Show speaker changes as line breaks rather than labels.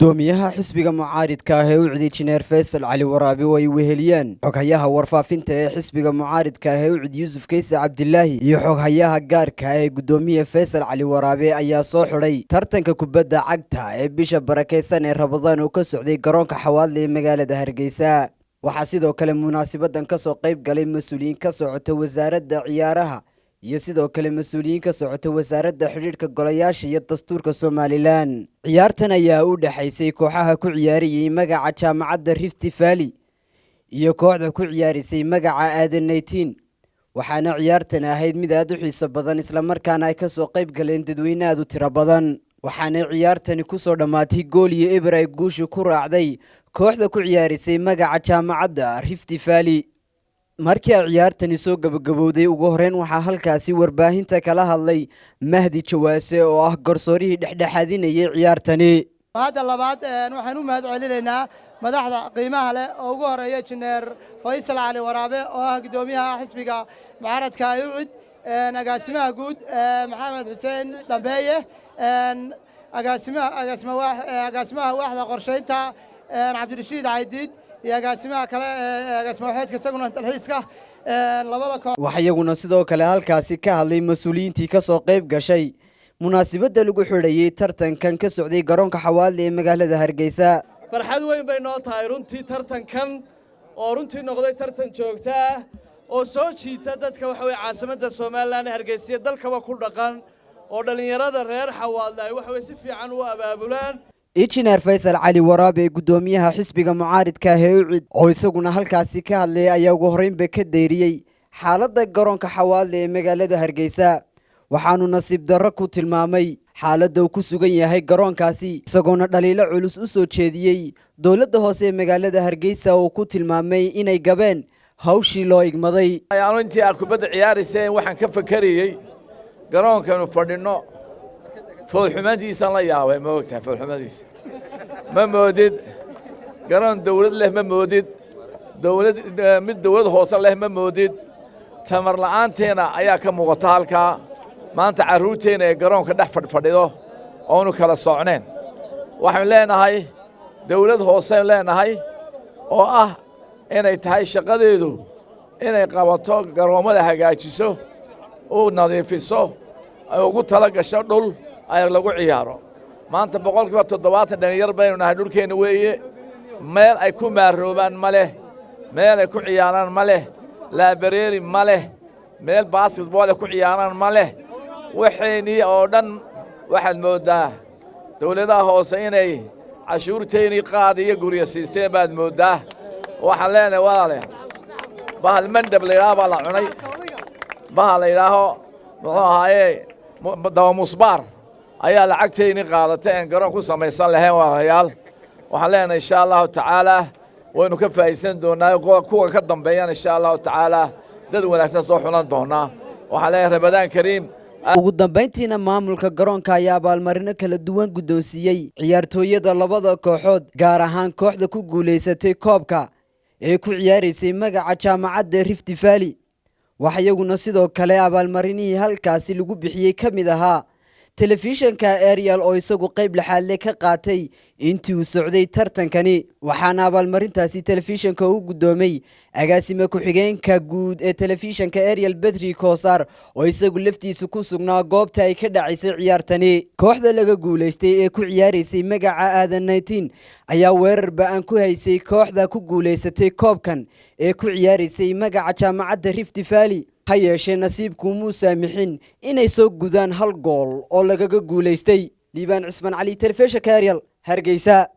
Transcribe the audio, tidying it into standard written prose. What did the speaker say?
gudoomiyaha xisbiga mucaaridka ah ee u cidi jineer faysal cali waraabeo ay weheliyeen xoghayaha warfaafinta ee xisbiga mucaaridka ah ee u cidi yuusuf kaysa cabdilaahi iyo xoghayaha gaarka ah ee gudoomiye faysal cali waraabe ayaa soo xidhay tartanka kubadda cagta ee bisha barakeysan ee Ramadaan oo ka socday garoonka xawaadle ee magaalada Hargeysa. waxaa sidoo kale munaasabadan ka soo qayb galay mas'uuliyiin ka socota wasaaradda ciyaaraha iyo sidoo kale mas'uuliyiin ka socota wasaaradda xiriirka golayaasha iyo dastuurka Soomaaliland. ciyaartan ayaa u dhaxaysay kooxaha ku ciyaarayay magaca jaamacadda Rift Valley iyo kooxda ku ciyaarisay magaca Aadan 19 waxaana ciyaartan ahayd mid aad u xiiso badan isla markaana ay ka soo qayb galeen dadweyne aad u tiro badan. waxaana ciyaartani ku soo dhamaatay gool iyo eber ay guusha ku raacday kooxda ku ciyaarisay magaca jaamacadda Rift Valley. markii ay ciyaartani soo gabagabowday ugu horreyn waxaa halkaasi warbaahinta kala hadlay Mahdi Jawaase oo ah garsoorihii dhexdhexaadinayay ciyaartani.
hadda labaad waxaan u mahad celinaynaa madaxda qiimaha leh oo ugu horeeya jineer faysal cali waraabe oo ah gudoomiyaha xisbiga mucaaradka ee u cid agaasimaha guud maxamed xuseen dambeeye agaasimaha waaxda qorsheynta cabdirashiid caydiid iyo agaasimaha kale agaasima waxeedka isaguna dalxiiska labada koox.
waxa iyaguna sidoo kale halkaasi ka hadlay mas'uuliyiintii ka soo qayb gashay munaasabadda lagu xidhayay tartankan ka socday garoonka xawaadle ee magaalada Hargeysa.
farxad weyn bay noo tahay runtii tartankan oo runtii noqday tartan joogto ah oo soo jiita dadka waxa weeye caasimadda Soomaaliland Hargeysa dalkaba ku dhaqan oo dhalinyarada reer xawaadle ay waxa weeye si fiican u abaabulaan.
injineer faysal cali waraabe gudoomiyaha xisbiga mucaaridka ah ee u cid oo isaguna halkaasi ka hadlay ayaa ugu horreynba ka deyriyay xaaladda garoonka xawaadle ee magaalada Hargeysa. waxaanu nasiib darro ku tilmaamay xaaladda uu ku sugan yahay garoonkaasi isagoona dhaliilo culus u soo jeediyey dowladda hoose ee magaalada Hargeysa oo ku tilmaamay inay gabeen hawshii loo igmaday.
ayaanu intii aan kubadda ciyaaraysay waxaan ka fakarayay garoonkaanu fadhino foolxumadiisa la yaabay ma ogtahay foolxumadiisa ma moodid garoon dawlad leh ma moodid mid dawlad hoose leh ma moodid tamar la'aanteena ayaa ka muuqata halkaa maanta carruurteena ee garoonka dhex fadhido oonu kala socneen. waxaan leenahay dawlad hoose leenahay oo ah inay tahay shaqadeedu inay qabato garoommada hagaajiso u nadiifiso ay ugu tala gasho dhul ay lagu ciyaaro. maanta 70% dhalinyar baynu nahay dhulkeena weeye meel ay ku maaroobaan ma leh meel ay ku ciyaaraan ma leh laabareeri ma leh meel basketball ay ku ciyaaraan ma leh waxeenii oo dhan waxaad moodaa dawladaha hoose inay cashuurteeni qaad iyo guriga siisteen baad moodaa. waxaan leenahay walaale bahal mandab la yidhaaho baa la cunay bahal la yidhaaho muxuu ahaaye dawa musbaar ayaa lacagteeni qaadatay aan garoon ku samaysan lahayn walaalayaal. waxaan leenahay insha allahu tacaala waynu ka faa'iideysan doonaa kuwa ka dambeeyana insha allahu tacaala dad wanaagsan soo xulan doonaa. waxaan leenahay Ramadaan Kariim.
ugu dambeyntiina maamulka garoonka ayaa abaalmarino kala duwan guddoonsiiyey ciyaartooyada labada kooxood gaar ahaan kooxda ku guulaysatay koobka ee ku ciyaaraysay magaca jaamacadda Rift Valley. waxa iyaguna sidoo kale abaalmarinihii halkaasi lagu bixiyey ka mid ahaa telefishanka Ariel oo isagu qayb laxaadle ka qaatay intii uu socday tartankani. waxaana abaalmarintaasi telefishanka u gudoomay agaasime ku-xigeenka guud ee telefishanka Ariel Bedri Koosar oo isagu laftiisu ku sugnaa goobta ay ka dhacaysay ciyaartani. kooxda laga guulaystay ee ku ciyaaraysay magaca Aadan 19 ayaa weerar ba'an ku haysay kooxda ku guulaysatay koobkan ee ku ciyaaraysay magaca jaamacadda Rift Valley. ha yeeshee nasiibku muu saamixin inay soo gudaan hal gool oo lagaga guulaystay. liibaan cismaan cali telefishanka Ariel Hargeysa.